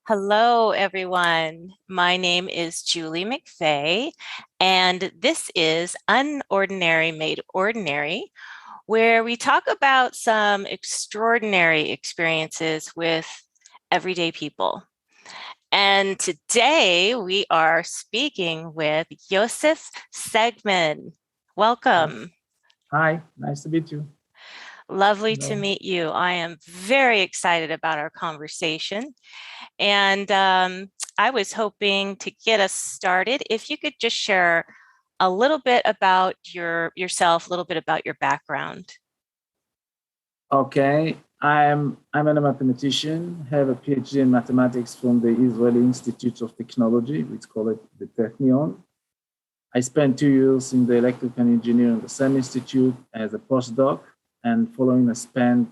Hello, everyone. My name is Julie McVeigh, and this is Unordinary Made Ordinary, where we talk about some extraordinary experiences with everyday people. And today we are speaking with Yosef Segman. Yes. Welcome. Hi, nice to meet you. Lovely to Hello. meet you. I am very excited about our conversation. And I was hoping to get us started, if you could just share a little bit about yourself, a little bit about your background. Okay, I'm a mathematician, have a PhD in mathematics from the Israeli Institute of Technology, we call it the Technion. I spent 2 years in the electrical engineering in the same institute as a postdoc, and following I spent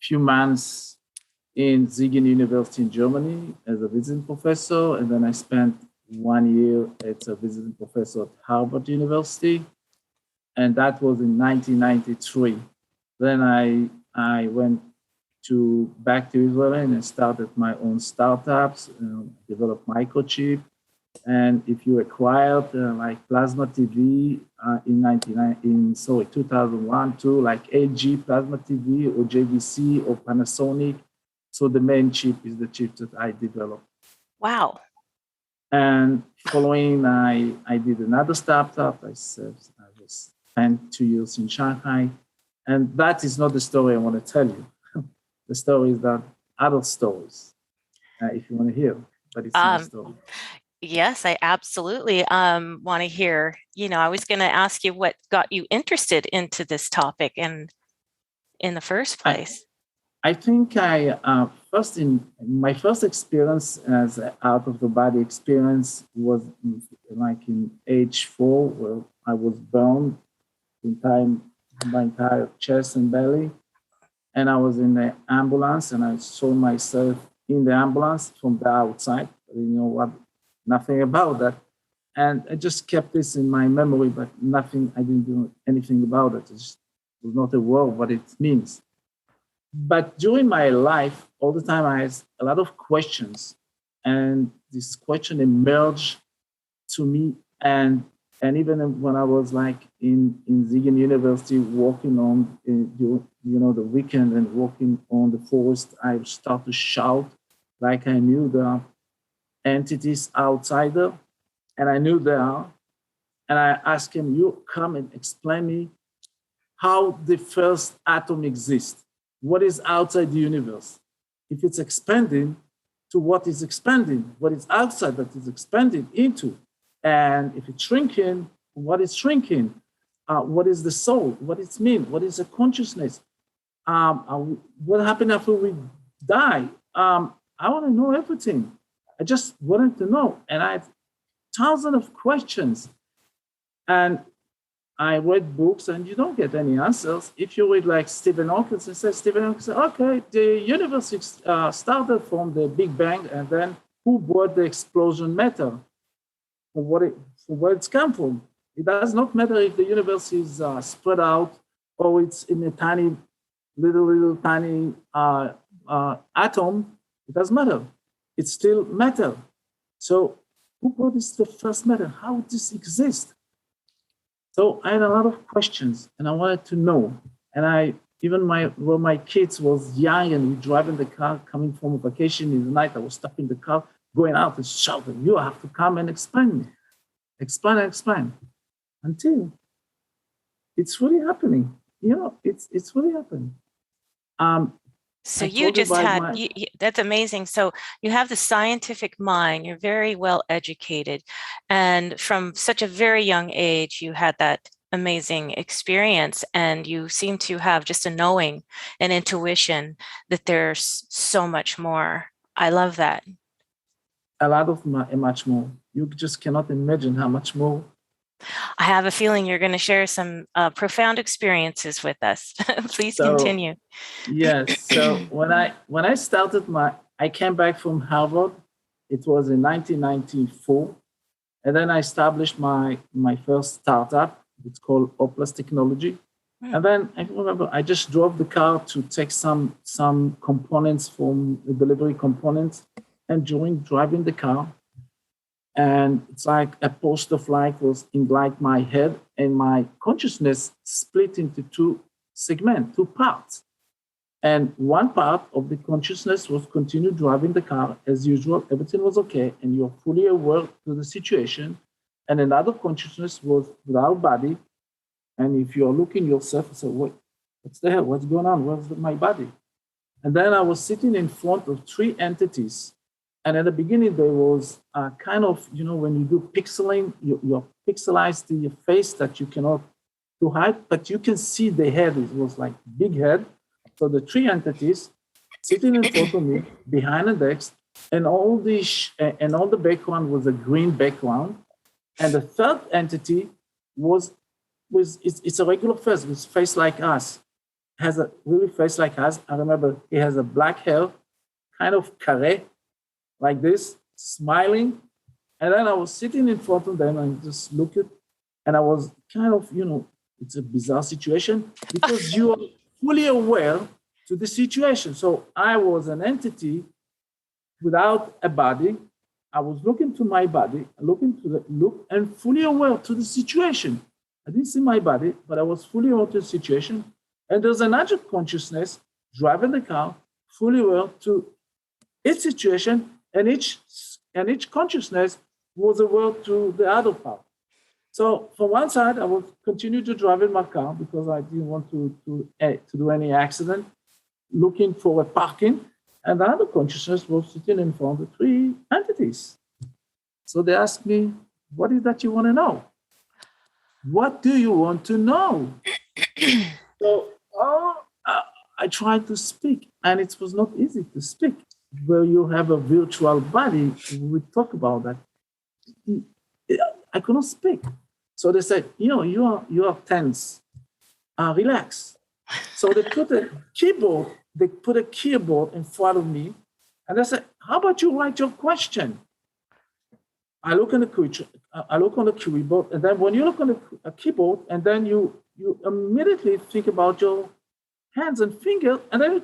few months in Siegen University in Germany as a visiting professor, and then I spent 1 year as a visiting professor at Harvard University, and that was in 1993. Then I went to back to Israel and I started my own startups, developed microchip. And if you acquired like plasma TV in 2001, too, like LG plasma TV or JVC or Panasonic. So the main chip is the chip that I developed. Wow. And following, I did another startup. I was spent 2 years in Shanghai. And that is not the story I want to tell you. The story is that other stories, if you want to hear, but it's my Um, story. yes, I absolutely want to hear. I was going to ask you what got you interested into this topic and in the first I, place. I think I first in my first experience as out of the body experience was like in age 4, where I was burned in time my entire chest and belly, and I was in the ambulance, and I saw myself in the ambulance from the outside. I didn't know what, nothing about that, and I just kept this in my memory, but nothing. I didn't do anything about it. It just was not aware of what it means. But during my life, all the time I had a lot of questions, and this question emerged to me, and even when I was like in Siegen University working on the weekend and working on the forest, I start to shout like I knew there are entities outside there, and I knew there are, and I asked him, "You come and explain me how the first atom exists. What is outside the universe? If it's expanding, to what is expanding? What is outside that is expanding into? And if it's shrinking, what is shrinking? What is the soul? What does it mean? What is the consciousness? What happens after we die? I want to know everything. I just wanted to know. And I had thousands of questions. And I read books and you don't get any answers. If you read like Stephen Hawking, Stephen Hawking said, okay, the universe started from the Big Bang, and then who brought the explosion matter? From where it's come from? It does not matter if the universe is spread out or it's in a tiny, little tiny atom. It doesn't matter. It's still matter. So who brought this the first matter? How does this exist? So I had a lot of questions, and I wanted to know. And even when my kids was young and we driving the car, coming from a vacation in the night, I was stopping the car, going out and shouting, "You have to come and explain me, explain and explain," until it's really happening. It's really happening. So I you told you just about had, my that's amazing. So you have the scientific mind, you're very well educated. And from such a very young age, you had that amazing experience, and you seem to have just a knowing and intuition that there's so much more. I love that. a lot of much more. You just cannot imagine how much more. I have a feeling you're going to share some profound experiences with us. Please So continue. yes. So when I started I came back from Harvard. It was in 1994, and then I established my first startup. It's called Oplas Technology. Hmm. And then I remember I just drove the car to take some components from the delivery components, enjoying driving the car. And it's like a post of light was in like my head, and my consciousness split into two segments, two parts. And one part of the consciousness was continue driving the car as usual. Everything was okay, and you're fully aware to the situation. And another consciousness was without body. And if you're looking yourself, you say, what's the hell? What's going on? Where's my body? And then I was sitting in front of three entities. And at the beginning, there was kind of, when you do pixeling, you pixelize the face that you cannot to hide, but you can see the head. It was like big head. So the three entities sitting in front of me, behind the desk, and all the background was a green background. And the third entity it's a regular face, with face like us, has a really face like us. I remember he has a black hair, kind of carré, like this, smiling. And then I was sitting in front of them and just looked at, and I was kind of, it's a bizarre situation because you are fully aware to the situation. So I was an entity without a body. I was looking to my body, looking to the look, and fully aware to the situation. I didn't see my body, but I was fully aware to the situation. And there's another consciousness driving the car, fully aware to its situation, and each consciousness was aware to the other part. So from one side, I would continue to drive in my car because I didn't want to do any accident, looking for a parking. And the other consciousness was sitting in front of three entities. So they asked me, what is that you want to know? What do you want to know? So I tried to speak, and it was not easy to speak. Where you have a virtual body, we talk about that. I couldn't speak. So they said, you are tense. Relax. So they put a keyboard in front of me, and they said, how about you write your question? I look on the keyboard, and then when you look on the keyboard, and then you immediately think about your hands and fingers, and then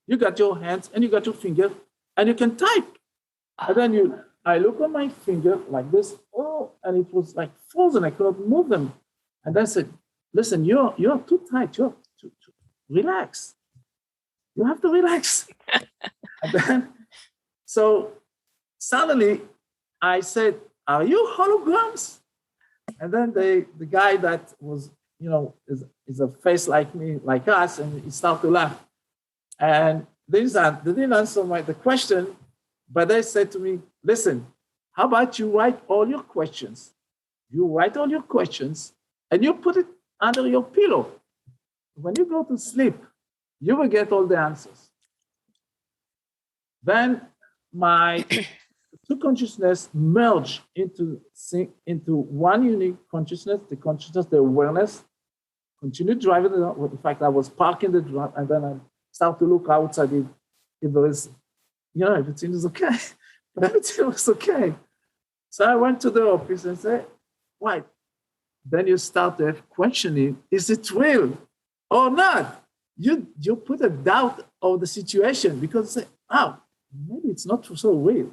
you got your hands and you got your fingers, and you can type. And then I look on my finger like this, and it was like frozen. I could not move them. And I said, listen, you're too tight. You have to relax. You have to relax. And then, so suddenly I said, are you holograms? And then the guy that was, is a face like me, like us, and he started to laugh. And they didn't answer the question, but they said to me, listen, how about you write all your questions? You write all your questions and you put it under your pillow. When you go to sleep, you will get all the answers. Then my two consciousness merge into one unique consciousness, the awareness, continue driving. In fact, I was parking the drive, and then I start to look outside if there is, everything is okay. But everything was okay. So I went to the office and said, why? Then you start to have questioning, is it real or not? You put a doubt of the situation because you say, maybe it's not so real.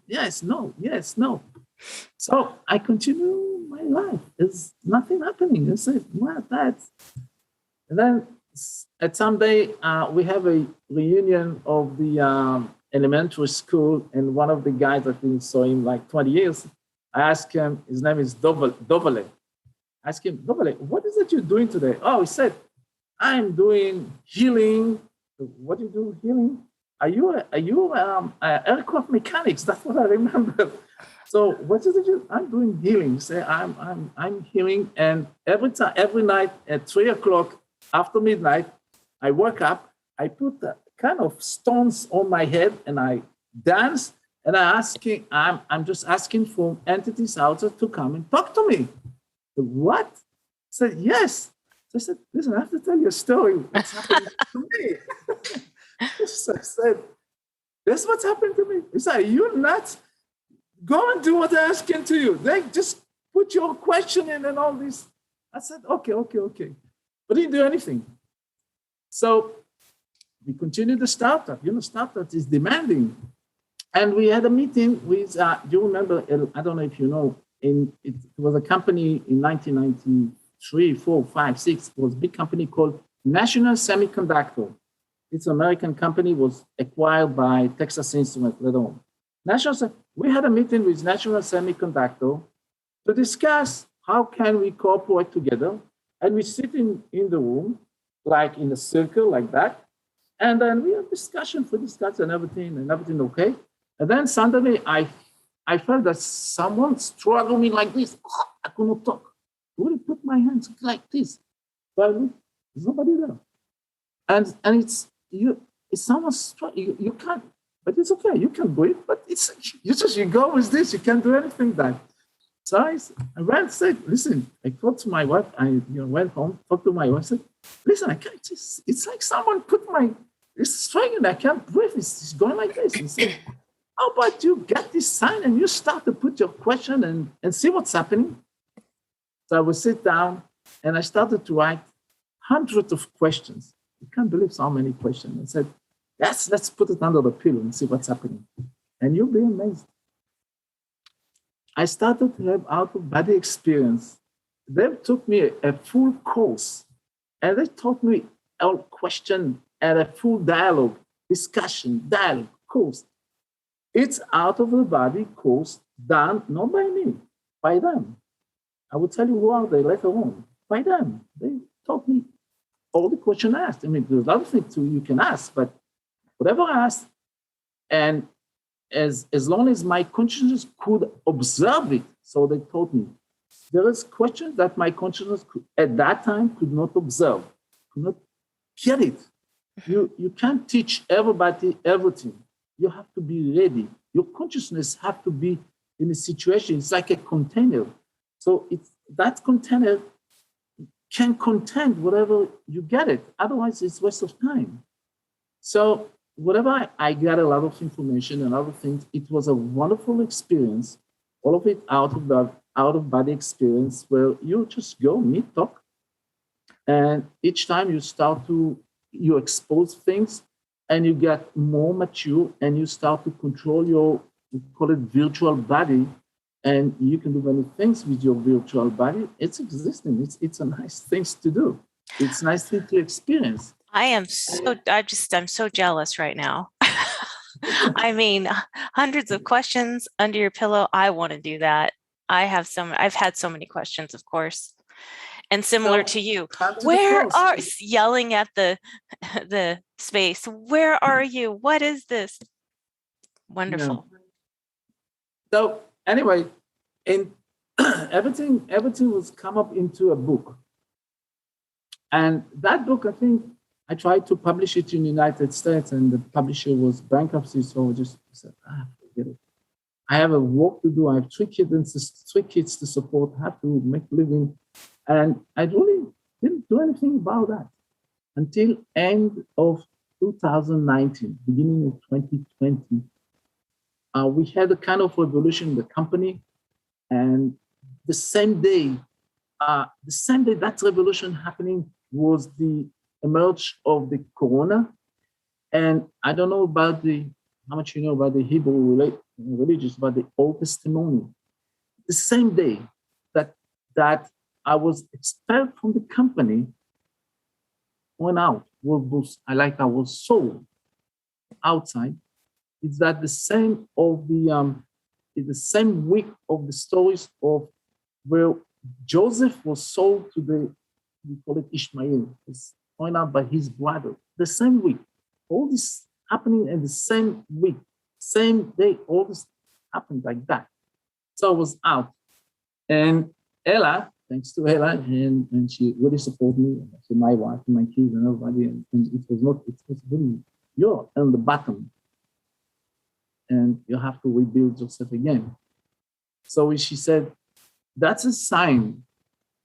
Yes, no. So I continue my life. There's nothing happening. I said, that's. And then at some day, we have a reunion of the elementary school, and one of the guys that we saw him like 20 years, I asked him, his name is Dovale. I asked him, Dovale, what is it you're doing today? Oh, he said, I'm doing healing. What do you do healing? Are you aircraft mechanics? That's what I remember. So what is it? I'm doing healing. Say I'm healing, and every night at 3:00 after midnight, I wake up. I put kind of stones on my head, and I dance. And I'm just asking for entities out there to come and talk to me. What? I said yes. So I said, listen, I have to tell you a story. What's happening to me? So I said, this is what's happened to me. He said, you're nuts. Go and do what they're asking to you. They just put your question in and all this. I said, okay. But he didn't do anything. So we continued the startup. Startup is demanding. And we had a meeting with, do you remember, I don't know if you know, it was a company in 1993, 4, 5, 6, it was a big company called National Semiconductor. It's an American company, was acquired by Texas Instruments later on. We had a meeting with National Semiconductor to discuss how can we cooperate together. And we sit in the room, like in a circle like that. And then we have discussion and everything okay. And then suddenly I felt that someone struggled me like this. I could not talk. I really put my hands like this. But there's nobody there. And it's someone you can't, but it's okay. You can breathe, but you go with this. You can't do anything that. So I ran and said, listen, I called to my wife. I went home, talked to my wife, said, listen, I can't it's like someone put it's struggling. I can't breathe. It's going like this. He said, how about you get this sign and you start to put your question and see what's happening? So I would sit down and I started to write hundreds of questions. You can't believe so many questions. I said, let's put it under the pillow and see what's happening. And you'll be amazed. I started to have out-of-body experience. They took me a full course and they taught me a question and a full dialogue, course. It's out-of-the-body course done not by me, by them. I will tell you who are they later on. By them. They taught me all the questions I asked. I mean, there's other things you can ask, but whatever I asked, and as long as my consciousness could observe it, so they taught me. There is questions that my consciousness at that time could not observe, could not get it. You can't teach everybody everything. You have to be ready. Your consciousness have to be in a situation. It's like a container. So that container can contain whatever you get it. Otherwise, it's waste of time. So whatever I got a lot of information and other things, it was a wonderful experience. All of it out of body experience where you just go, meet, talk. And each time you expose things and you get more mature and you start to control your, we call it virtual body. And you can do many things with your virtual body. It's existing. It's a nice thing to do. It's a nice thing to experience. I'm so jealous right now. I mean, hundreds of questions under your pillow. I want to do that. I've had so many questions, of course. And similar to you, where are yelling at the space? Where are you? What is this? Wonderful. Yeah. So anyway, and everything was come up into a book. And that book, I think I tried to publish it in the United States and the publisher was bankruptcy. So I just said, forget it. I have a work to do. I have three kids to support, have to make a living. And I really didn't do anything about that until end of 2019, beginning of 2020. We had a kind of revolution in the company. And the same day that revolution happening was the emerge of the corona. And I don't know about how much you know about the Hebrew religious, about the Old Testimony. The same day that I was expelled from the company, went out, I was sold outside. It's that the same of the same week of the stories of where Joseph was sold to we call it Ishmael, it's pointed out by his brother. The same week, all this happening in the same week, same day, all this happened like that. So I was out. And Ella, thanks to Ella, and she really supported me, so my wife and my kids and everybody, and it was really, you're on the bottom. And you have to rebuild yourself again. So she said, that's a sign.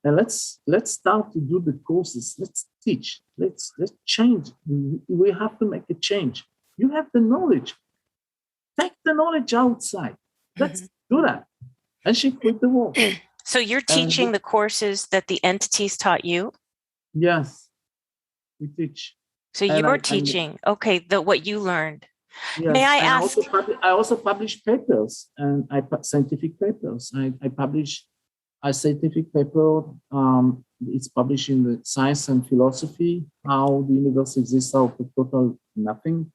And let's start to do the courses. Let's teach. Let's change. We have to make a change. You have the knowledge. Take the knowledge outside. Let's do that. And she quit the work. So you're teaching the courses that the entities taught you? Yes, we teach. So you're teaching, what you learned May Yes, I and ask? I also publish papers and scientific papers. I publish a scientific paper. It's published in the Science and Philosophy, how the universe exists out of total nothing.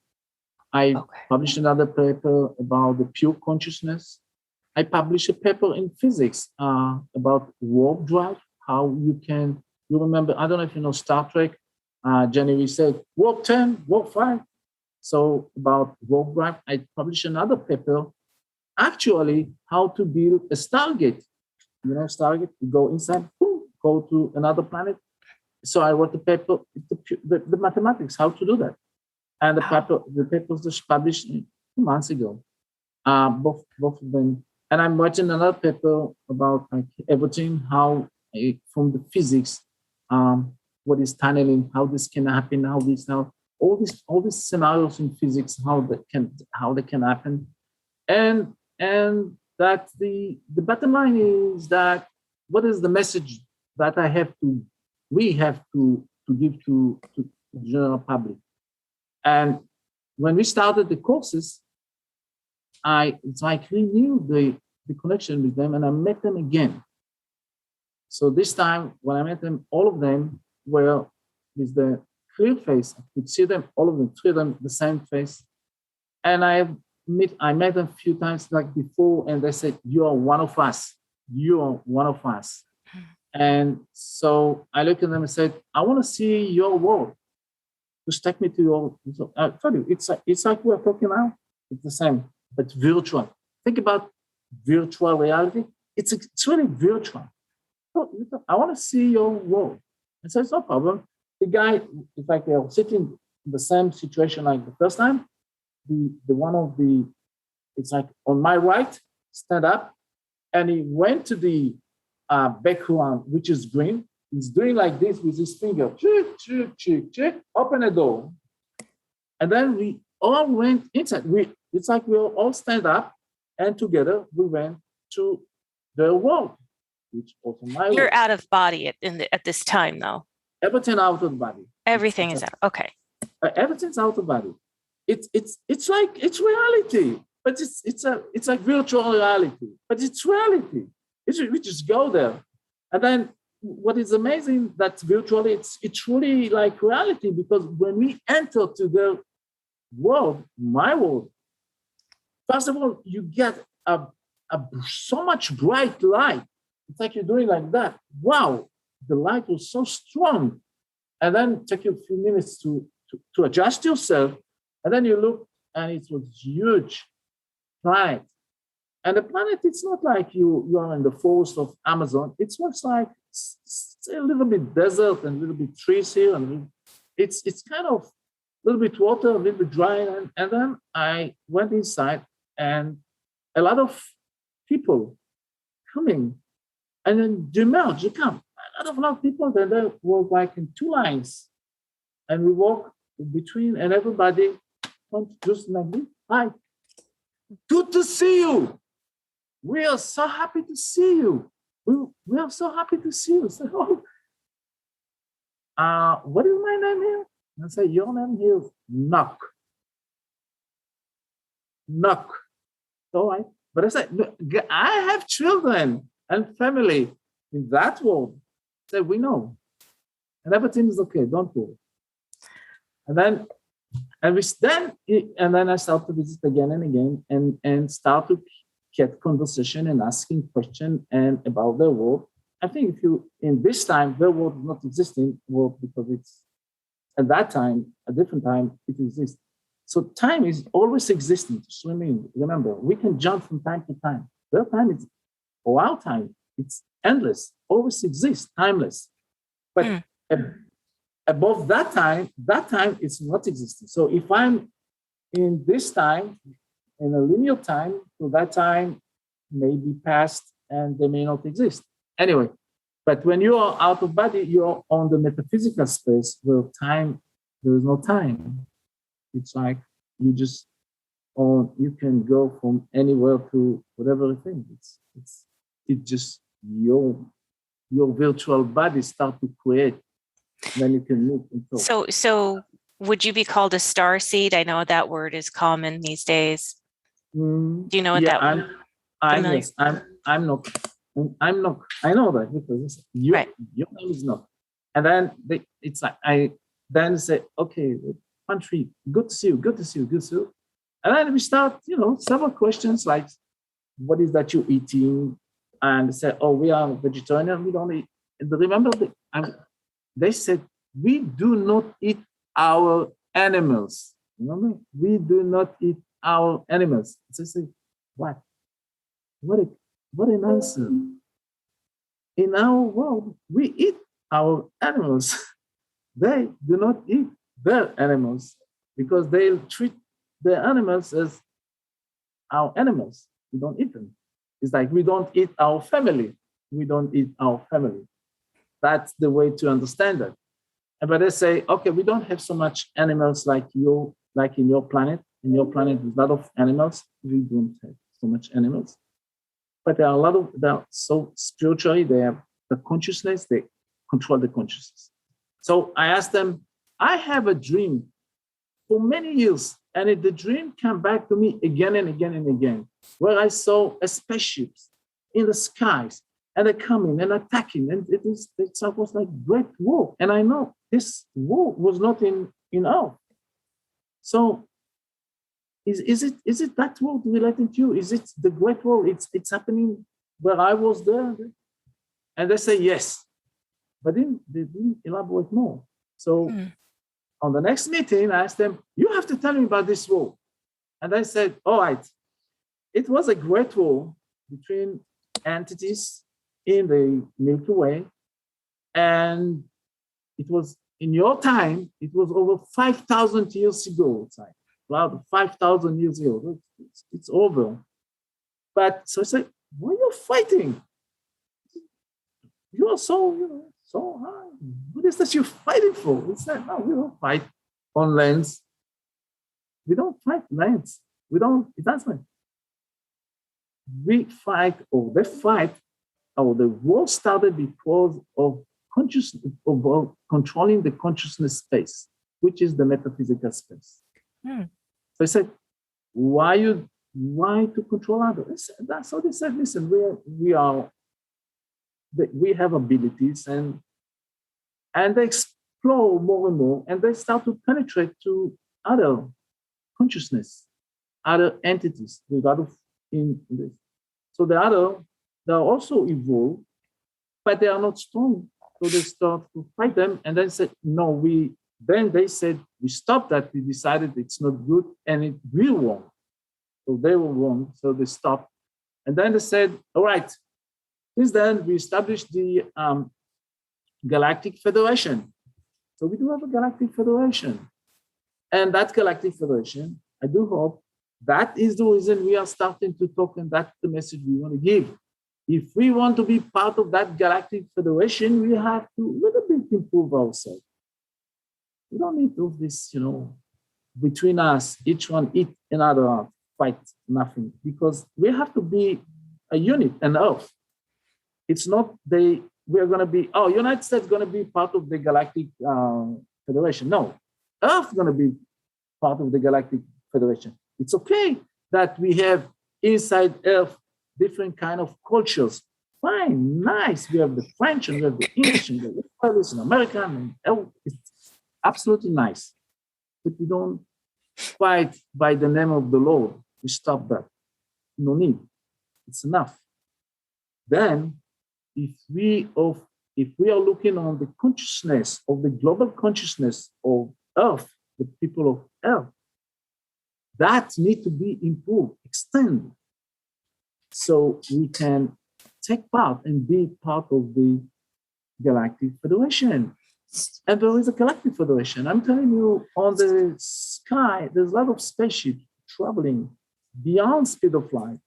I Okay. published another paper about the pure consciousness. I published a paper in physics about warp drive, how you remember, I don't know if you know Star Trek, January said, warp 10, warp 5. So about warp drive, I published another paper, actually how to build a Stargate. You know, Stargate, you go inside, boom, go to another planet. So I wrote the paper, the mathematics, how to do that. And the paper was just published 2 months ago, both of them. And I'm writing another paper about like everything, how from the physics, what is tunneling, how this can happen, how all these scenarios in physics, how they can happen, and that the bottom line is that what is the message that we have to give to the general public. And when we started the courses, it's like we knew the connection with them, and I met them again. So this time, when I met them, all of them were with the clear face. I could see them, all of them, three of them, the same face. And I met them a few times like before, and they said, "You are one of us. You are one of us." And so I looked at them and said, "I want to see your world. Just take me to your." So I told you, it's like we're talking now. It's the same, but virtual. Think about virtual reality. It's really virtual. So I want to see your world. And so it's no problem. The guy, it's like they're sitting in the same situation like the first time. It's like on my right, stand up, and he went to the background, which is green. He's doing like this with his finger, open the door. And then we all went inside. It's like we all stand up, and together we went to the world, which also my You're world. out of body at this time, though. Everything out of the body. Everything is out. Okay. Everything's out of the body. It's like it's reality, but it's like virtual reality, but it's reality. We just go there, and then what is amazing that virtually it's really like reality, because when we enter to the world, my world, first of all, you get a so much bright light. It's like you're doing like that. Wow, the light was so strong, and then take you a few minutes to adjust yourself, and then you look, and it was huge planet. And the planet, it's not like you are in the forest of Amazon. It's much like it's a little bit desert and a little bit trees here, and it's kind of a little bit water, a little bit dry. And then I went inside, and a lot of people coming, and then you come. A lot of people, then they were like in two lines, and we walk between, and everybody just like this. Hi, good to see you. We are so happy to see you. We are so happy to see you. So, what is my name here? And I say, your name here is Knock. Knock. All right. But I say, I have children and family in that world. I say, we know. And everything is okay. Don't worry. And then I start to visit again and again, and start to get conversation and asking questions and about their world. I think in this time, their world is not existing world, because it's at that time, a different time, it exists. So time is always existing. Swimming, remember, we can jump from time to time. Their time is, or our time, it's endless, always exists, timeless. But above that time is not existing. So if I'm in this time, in a linear time, so that time may be past and they may not exist. Anyway, but when you are out of body, you're on the metaphysical space where there is no time. It's like you can go from anywhere to whatever thing. It's just your virtual body start to create. Then you can move and talk. So Would you be called a star seed? I know that word is common these days. Do you know what Yeah, that I'm familiar? yes, I'm not, I'm not. I know that because Right. your name is not. And then it's like I then say, okay, country, good to see you, good to see you, good to see you. And then we start, several questions like, what is that you're eating? And say, oh, we are vegetarian, we don't eat. And remember, they said, we do not eat our animals. Remember, we do not eat our animals. So I say, what? What, a, what an answer. In our world, we eat our animals. They do not eat their animals because they treat their animals as our animals. We don't eat them. It's like we don't eat our family. We don't eat our family. That's the way to understand it. But they say, okay, we don't have so much animals like in your planet. In your planet, there's a lot of animals. We don't have so much animals. But there are a lot of, they're so spiritually, they have the consciousness, they control the consciousness. So I asked them, I have a dream for many years, and the dream came back to me again and again and again, where I saw a spaceship in the skies, and they're coming and attacking, and it was like great war. And I know this war was not in Earth. So is it that world relating to you? Is it the great war? It's happening where I was there? And they say yes. But then they didn't elaborate more. So on the next meeting, I asked them, you have to tell me about this war. And they said, all right, it was a great war between entities in the Milky Way. And it was in your time, it was over 5,000 years ago. It's like about 5,000 years ago. It's over. But so I said, why are you fighting? You are so high. What is that you're fighting for? He said, no, we don't fight on lands. We don't fight lands. We don't, it doesn't. We fight, or they fight, or the war started because of consciousness, of controlling the consciousness space, which is the metaphysical space. So I said, why to control others? That's how they said, listen, we have abilities, and they explore more and more, and they start to penetrate to other consciousness, other entities. There's a lot of in this. So they are also evolved, but they are not strong. So they start to fight them, and then said, no, then they said, we stopped that. We decided it's not good, and it will wrong. So they were wrong. So they stopped. And then they said, all right, since then we established the Galactic Federation. So we do have a Galactic Federation. And that Galactic Federation, I do hope that is the reason we are starting to talk, and that's the message we want to give. If we want to be part of that Galactic Federation, we have to a little bit improve ourselves. We don't need all this, between us, each one eat another, fight nothing, because we have to be a unit, an Earth. It's not we are going to be, United States going to be part of the Galactic Federation. No, Earth going to be part of the Galactic Federation. It's okay that we have inside Earth different kind of cultures. Fine, nice. We have the French and we have the English and the Irish and American. And it's absolutely nice. But we don't fight by the name of the Lord. We stop that. No need. It's enough. Then, if we are looking on the consciousness of the global consciousness of Earth, the people of Earth, that need to be improved, extended, so we can take part and be part of the Galactic Federation. And there is a Galactic Federation. I'm telling you, on the sky, there's a lot of spaceships traveling beyond speed of light.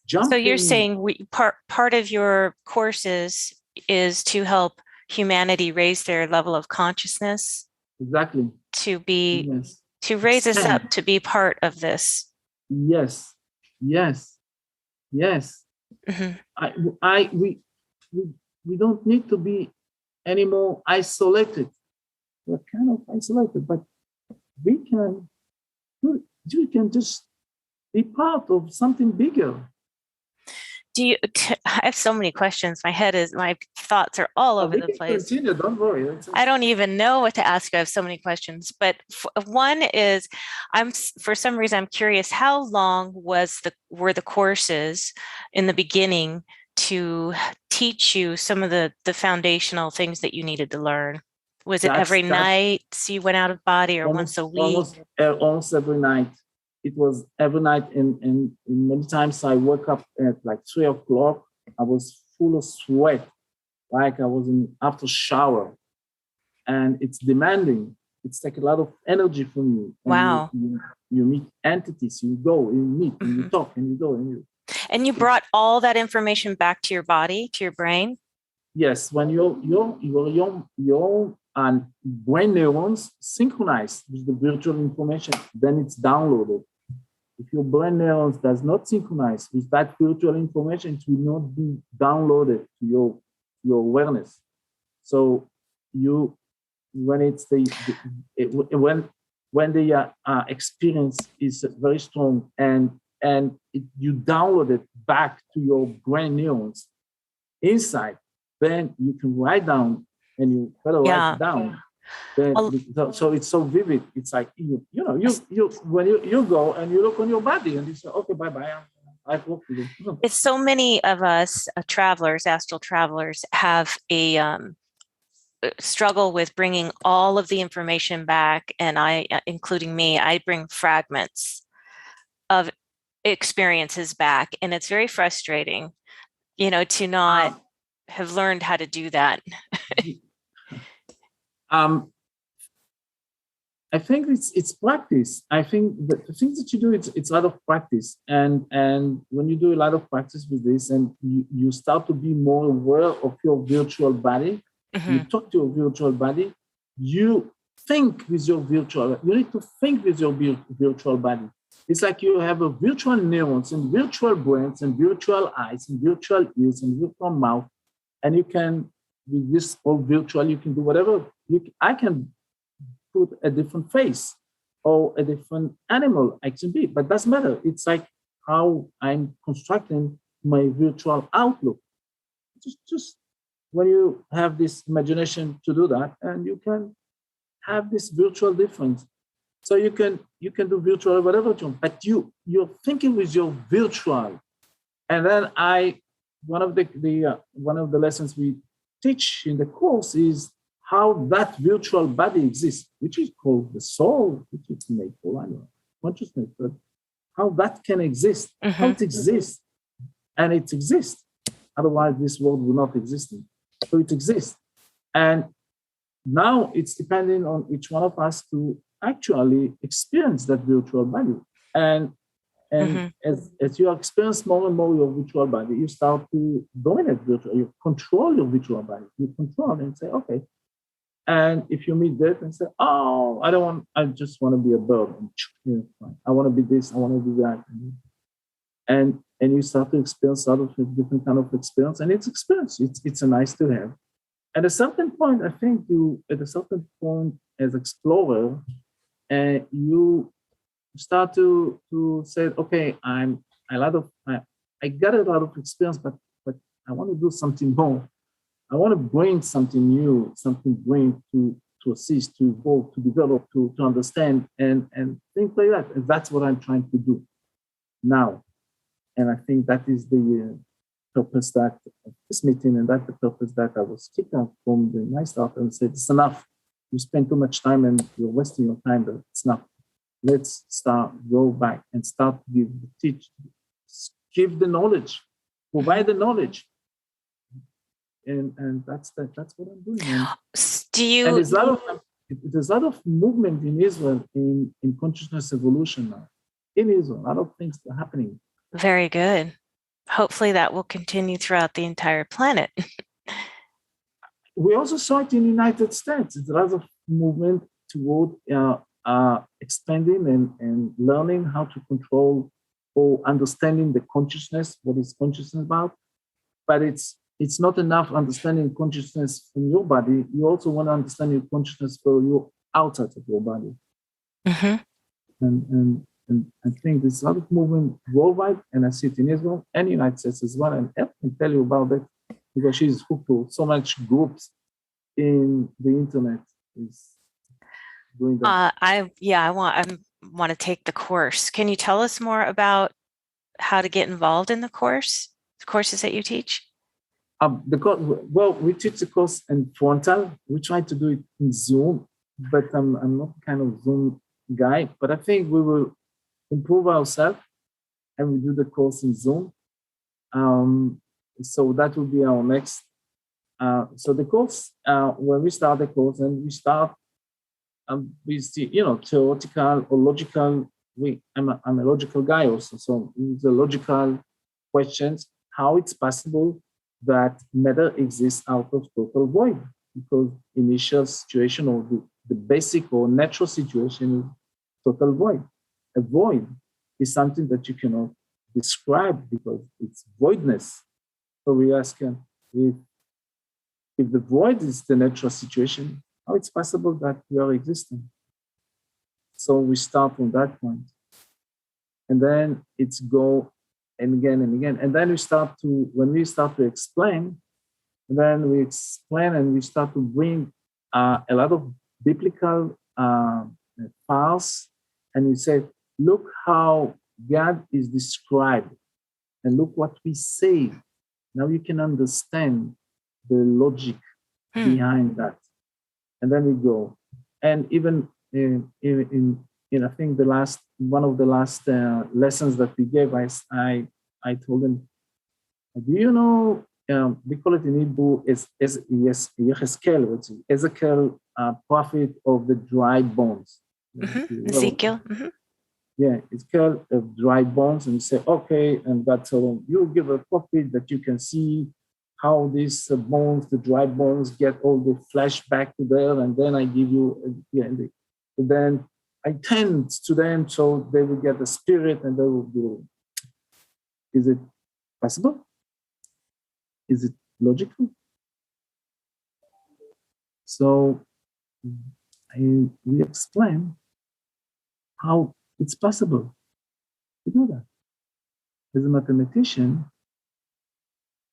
Jumping. So you're saying part of your courses is to help humanity raise their level of consciousness? Exactly. To raise us up to be part of this. Yes. Mm-hmm. We don't need to be any more isolated. We're kind of isolated, but we can just be part of something bigger. I have so many questions. My thoughts are all over the place. Continue, don't worry. I don't even know what to ask you. I have so many questions. But one is, for some reason, I'm curious, how long were the courses in the beginning to teach you some of the foundational things that you needed to learn? Was it every night? So you went out of body, or once a week? Almost every night. It was every night, and many times I woke up at like 3 o'clock. I was full of sweat, like I was after shower, and it's demanding. It's like a lot of energy from you. Wow. You meet entities. You go, you meet, and you talk, and you go, and you. And you brought all that information back to your body, to your brain? Yes, when your brain neurons synchronize with the virtual information, then it's downloaded. If your brain neurons does not synchronize with that virtual information, it will not be downloaded to your awareness. So when the experience is very strong and you download it back to your brain neurons inside, then you can write down, and you better write it down. Then, so it's so vivid. It's like you when you go and you look on your body and you say, okay, bye. I've worked with you. It's so many of us travelers, astral travelers, have a struggle with bringing all of the information back, and including me, I bring fragments of experiences back, and it's very frustrating, to not have learned how to do that. I think it's practice. I think the things that you do, it's a lot of practice, and when you do a lot of practice with this, and you start to be more aware of your virtual body, you talk to your virtual body, you think with your virtual. You need to think with your virtual body. It's like you have a virtual neurons and virtual brains and virtual eyes and virtual ears and virtual mouth, and you can, with this all virtual, you can do whatever. I can put a different face or a different animal I can be, but doesn't matter. It's like how I'm constructing my virtual outlook. Just when you have this imagination to do that, and you can have this virtual difference. So you can do virtual whatever you want, but you're thinking with your virtual. And then one of the lessons we teach in the course is how that virtual body exists, which is called the soul, which is made for consciousness, but how that can exist, how it exists, and it exists. Otherwise, this world will not exist. So it exists, and now it's depending on each one of us to actually experience that virtual body. And as you experience more and more your virtual body, you start to dominate you control your virtual body. You control and say, okay. And if you meet that and say, oh, I just want to be a bird. I want to be this, I want to do that. And you start to experience a lot of different kind of experience, and it's experience. It's a nice to have. At a certain point, I think as explorer, you start to say, okay, I got a lot of experience, but I want to do something more. I want to bring something new, something bring to assist, to evolve, to develop, to understand, and things like that. And that's what I'm trying to do now. And I think that is the purpose that of this meeting, and that's the purpose that I was kicked out from the night start and said, it's enough. You spend too much time and you're wasting your time, but it's enough. Let's go back and start to give the knowledge, provide the knowledge. And that's what I'm doing. And there's a lot of movement in Israel in consciousness evolution now. In Israel, a lot of things are happening. Very good. Hopefully that will continue throughout the entire planet. We also saw it in the United States. There's a lot of movement toward expanding and learning how to control or understanding the consciousness, what is consciousness about. But it's not enough understanding consciousness from your body. You also want to understand your consciousness for you outside of your body. Mm-hmm. And I think there's a lot of movement worldwide, and I see it in Israel and United States as well. And I can tell you about that because she's hooked to so much groups in the internet is doing that. I want to take the course. Can you tell us more about how to get involved in the courses that you teach? Well, we teach the course in frontal. We try to do it in Zoom, but I'm not kind of Zoom guy. But I think we will improve ourselves and we do the course in Zoom. So that will be our next. So the course, when we start the course, and we start with the theoretical or logical. I'm a logical guy also, so the logical questions: how it's possible that matter exists out of total void? Because initial situation or the basic or natural situation is total void. A void is something that you cannot describe because it's voidness. So we ask if the void is the natural situation, how it's possible that we are existing? So we start from that point. And then it's go and again and again. And then when we start to explain, then we explain and we start to bring a lot of biblical files. And we say, look how God is described and look what we say. Now you can understand the logic behind that. And then we go. And even in I think one of the last lessons that we gave, I told them, do you know, we call it in Hebrew is Yecheskel, which is Ezekiel, prophet of the dry bones. Mm-hmm. Ezekiel. Mm-hmm. Yeah, it's called dry bones. And you say, okay, and God told him, you give a prophet that you can see how these bones, the dry bones, get all the flesh back to there, and then I give you, and then I tend to them so they will get the spirit and they will do. Is it possible? Is it logical? So we explain how it's possible to do that. As a mathematician,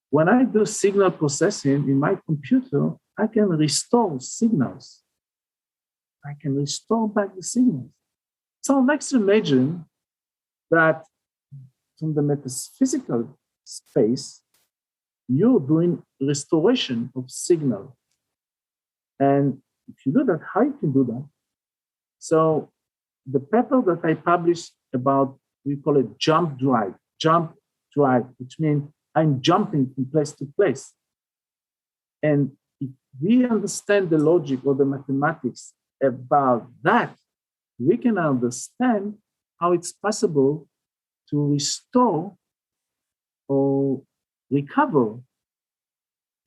when I do signal processing in my computer, I can restore signals. I can restore back the signals. So let's imagine that from the metaphysical space, you're doing restoration of signal. And if you do that, how you can do that? So the paper that I published about, we call it jump drive, which means I'm jumping from place to place. And if we understand the logic or the mathematics about that, we can understand how it's possible to restore or recover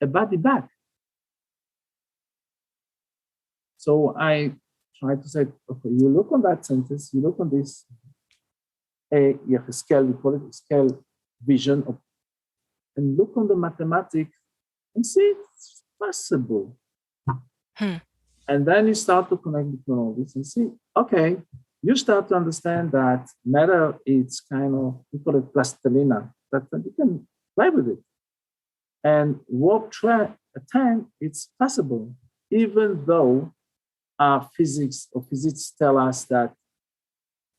a body back. So I try to say, okay, you look on that sentence, you look on this, you have a scale, we call it a scale vision, and look on the mathematics and see it's possible. And then you start to connect between all this and see, okay, you start to understand that matter is kind of, we call it plastilina, that you can play with it. And warp 10, it's possible, even though physics tell us that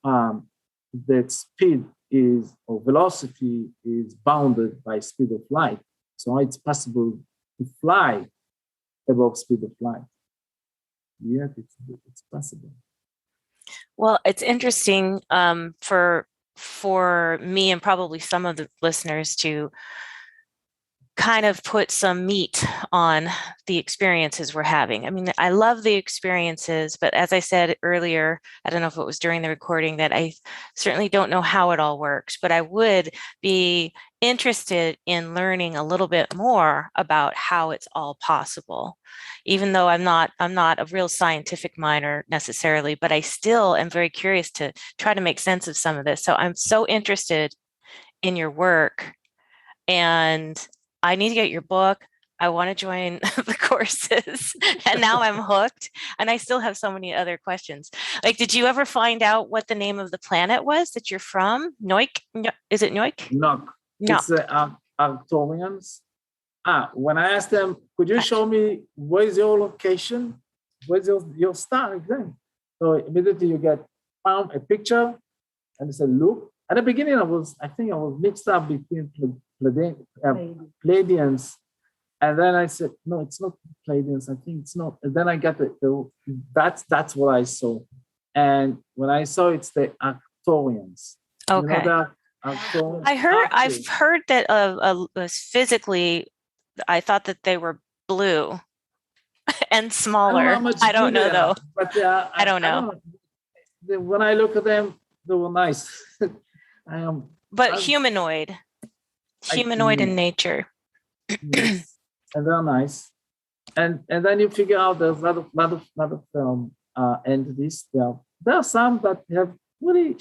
that speed is, or velocity is bounded by speed of light. So it's possible to fly above speed of light. Yet it's possible. Well, it's interesting for me and probably some of the listeners to kind of put some meat on the experiences we're having. I mean, I love the experiences, but as I said earlier, I don't know if it was during the recording, that I certainly don't know how it all works, but I would be interested in learning a little bit more about how it's all possible. Even though I'm not a real scientific minor necessarily, but I still am very curious to try to make sense of some of this. So I'm so interested in your work, and I need to get your book. I want to join the courses. And now I'm hooked. And I still have so many other questions. Like, did you ever find out what the name of the planet was that you're from? Noik? Is it Noik? Knock. No. It's Arcturians. When I asked them, could you show me where's your location? Where's your star exactly? So immediately you get found a picture and they said, look. At the beginning, I think I was mixed up between Pleiadians. And then I said, no, it's not Pleiadians. I think it's not. And then I got that's what I saw. And when I saw it's the Arcturians. Okay. You know Arcturians? I've heard that physically, I thought that they were blue and smaller. I don't know though. But I don't know. When I look at them, they were nice. But humanoid in nature. Yes. And they're nice. And then you figure out there's a lot of entities. There are some that have really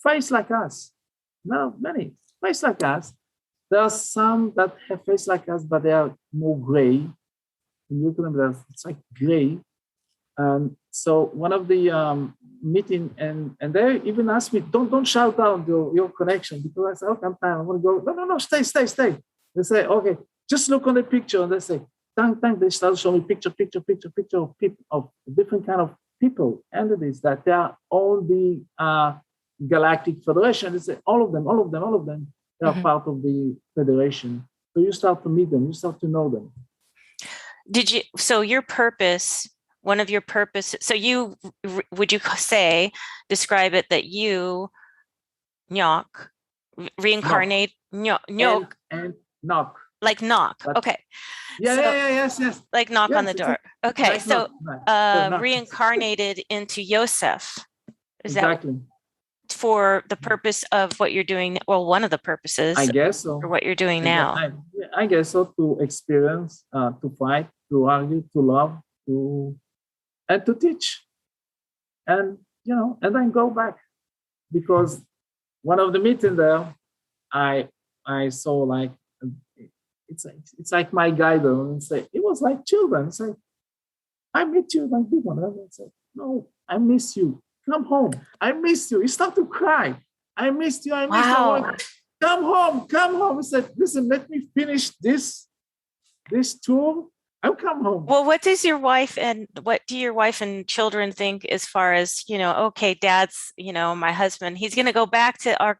face like us. Not many face like us. There are some that have face like us, but they are more gray. You look at them, it's like gray. And so one of the meeting, and they even asked me, don't shout out your connection, because I said, okay, I'm tired, I want to go. No, stay. They say, okay, just look on the picture. And they say, thank. They start showing me picture of people, of different kind of people, entities, that they are all the Galactic Federation. They say all of them, they are part of the Federation. So you start to meet them, you start to know them. So your purpose, one of your purposes, so would you describe it that you, Nyok, reincarnate, Nyok, and knock. Like knock, okay. Yes. Like knock on the door. Okay, so knock. Reincarnated into Yosef. Is exactly. That for the purpose of what you're doing? Well, one of the purposes, I guess so. For what you're doing now. I guess so, to experience, to fight, to argue, to love, and to teach. And, and then go back. Because one of the meetings there, I saw like, it's like my guide, and say, it was like children. It's like, I meet you like big one. And I said, no, I miss you. Come home. I miss you. You start to cry. I missed you. Wow. Come home. I said, listen, let me finish this tour. I'll come home. Well, what do your wife and children think as far as, okay, dad's, my husband, he's going to go back to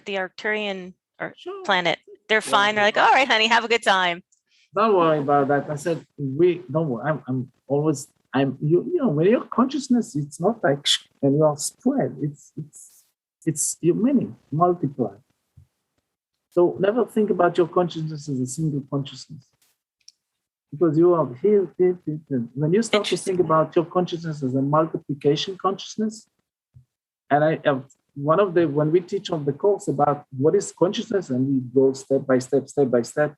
the Arcturian planet. They're fine. They're like, all right, honey, have a good time. Don't worry about that. I said, don't worry. I'm always, when your consciousness, it's not like, and you are spread. It's your many, multiply. So never think about your consciousness as a single consciousness. Because you are here. When you start to think about your consciousness as a multiplication consciousness, and when we teach on the course about what is consciousness, and we go step by step,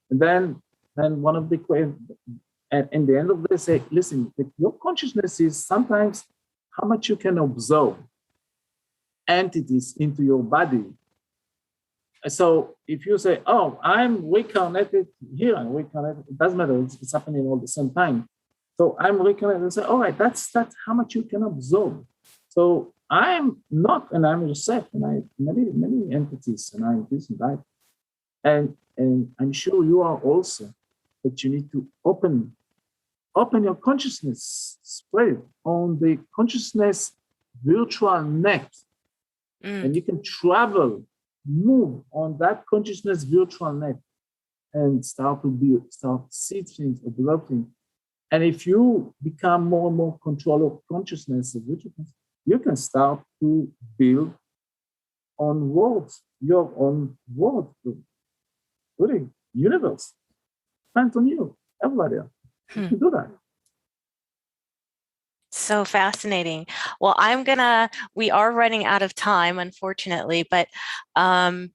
and then one of the questions, and in the end of the day, say, listen, your consciousness is sometimes how much you can absorb entities into your body. So if you say, oh, I'm reincarnated here and reincarnated, it doesn't matter, it's happening all the same time. So I'm reincarnated, and say, all right, that's how much you can absorb. So I'm not, and I'm Yosef, and I many entities, and I'm this and that. And I'm sure you are also, but you need to open your consciousness, spread on the consciousness virtual net. And you can move on that consciousness virtual net and start to see things, observe things. And if you become more and more control of consciousness, you can start to build on worlds, your own world, really, universe. Depends on you, everybody else. You can do that. So fascinating. Well, we are running out of time, unfortunately, but I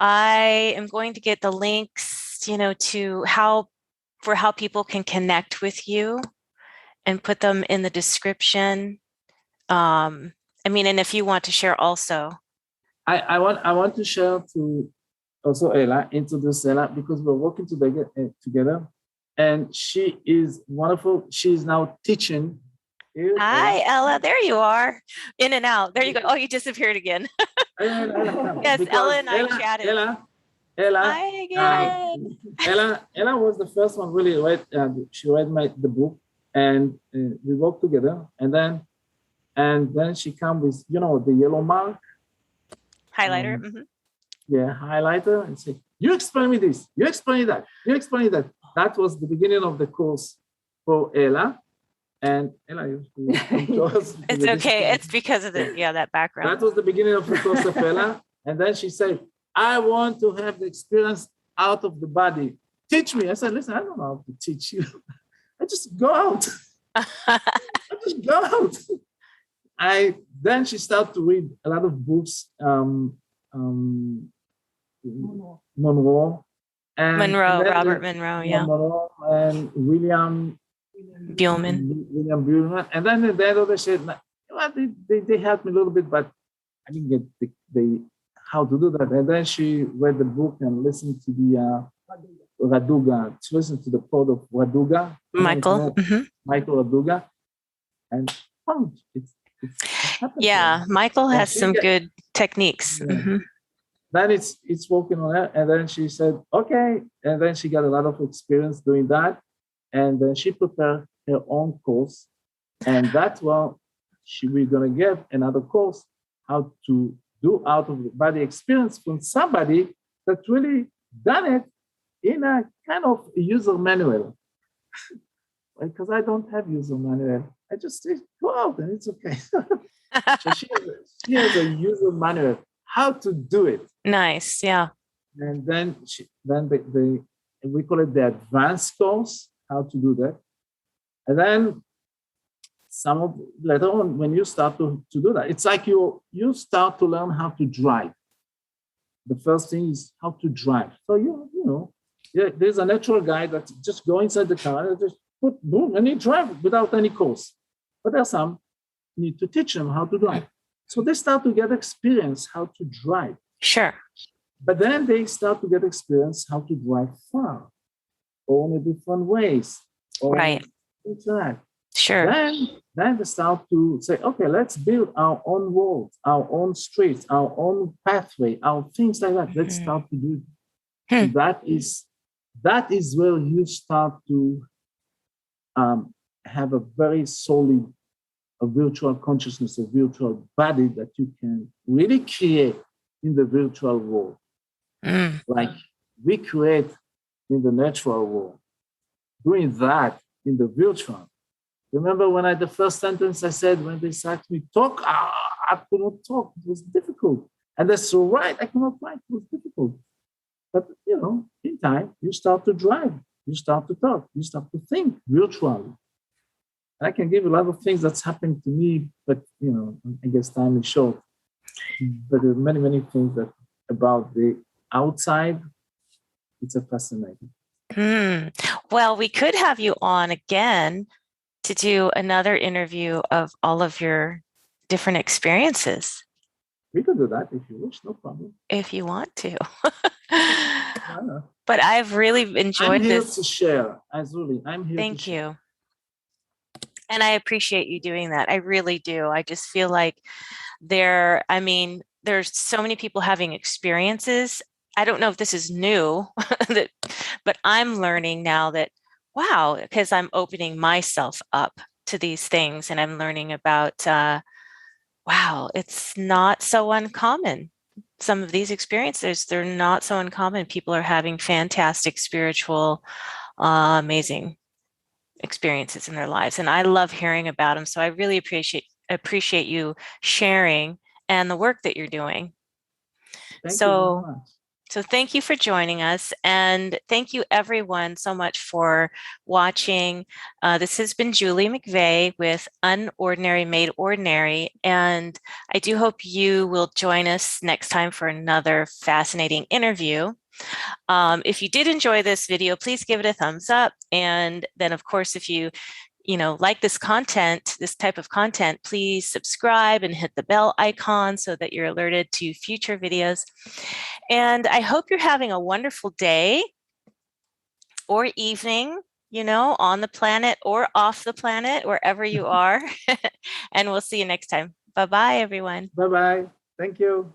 am going to get the links, to how people can connect with you and put them in the description. And if you want to share also. I want to share to also Ella, introduce Ella because we're working together. And she is wonderful. She is now teaching. Here, Hi, Ella. There you are. In and out. There you go. Oh, you disappeared again. Yes, Ella and I chatted. Ella, Hi again. Ella was the first one really read. She read the book, and we worked together. And then she come with the yellow mark Highlighter. Yeah, highlighter, and say, "You explain me this. You explain me that. You explain me that." That was the beginning of the course for Ella. And Ella, it's okay. It's because of that background. That was the beginning of the course of Ella. And then she said, "I want to have the experience out of the body. Teach me." I said, "Listen, I don't know how to teach you. I just go out. I just go out." Then she started to read a lot of books, Monroe. Robert Monroe, yeah. Monroe and William Buellman. And then at the end of the said, they helped me a little bit, but I didn't get how to do that. And then she read the book and listened to the Raduga. She listened to the pod of Raduga. Michael Raduga. And it's Michael has some good techniques. Yeah. Then it's working on her. And then she said, okay. And then she got a lot of experience doing that. And then she prepared her own course. And that's what we're going to get another course, how to do out of the body experience from somebody that really done it in a kind of user manual. Because I don't have user manual. I just say, go out and it's okay. So she has a user manual, how to do it. Nice, yeah. And then we call it the advanced course, how to do that. And then later on, when you start to do that, it's like you start to learn how to drive. The first thing is how to drive. So there's a natural guy that just go inside the car and just put boom and he drive without any course. But there's some need to teach them how to drive. So they start to get experience how to drive. Sure. But then they start to get experience how to drive far or in different ways. Right. Things like that. Sure. Then they start to say, okay, let's build our own roads, our own streets, our own pathway, our things like that. Let's start to do it. That is where you start to have a very solid virtual consciousness, a virtual body that you can really create in the virtual world. Like we create in the natural world. Doing that in the virtual. Remember when the first sentence I said, when they asked me talk, I could not talk. It was difficult. And that's so right. I cannot write. It was difficult. But, in time, you start to drive. You start to talk. You start to think virtually. I can give a lot of things that's happened to me, but, I guess time is short. But there are many, many things that about the outside. It's fascinating. Well, we could have you on again to do another interview of all of your different experiences. We could do that if you wish, no problem. If you want to. But I've really enjoyed this. I'm here to share. I'm here. Thank you. And I appreciate you doing that. I really do. I just feel like there's so many people having experiences. I don't know if this is new, but I'm learning now that, wow, because I'm opening myself up to these things and I'm learning about, wow, it's not so uncommon. Some of these experiences, they're not so uncommon. People are having fantastic spiritual, amazing experiences in their lives. And I love hearing about them. So I really appreciate you sharing and the work that you're doing. Thank you very much. So thank you for joining us, and thank you everyone so much for watching. This has been Julie McVeigh with Unordinary Made Ordinary, and I do hope you will join us next time for another fascinating interview. If you did enjoy this video, please give it a thumbs up, and then of course, if you like this content, this type of content, please subscribe and hit the bell icon so that you're alerted to future videos. And I hope you're having a wonderful day or evening, on the planet or off the planet, wherever you are. And we'll see you next time. Bye-bye, everyone. Bye bye. Thank you.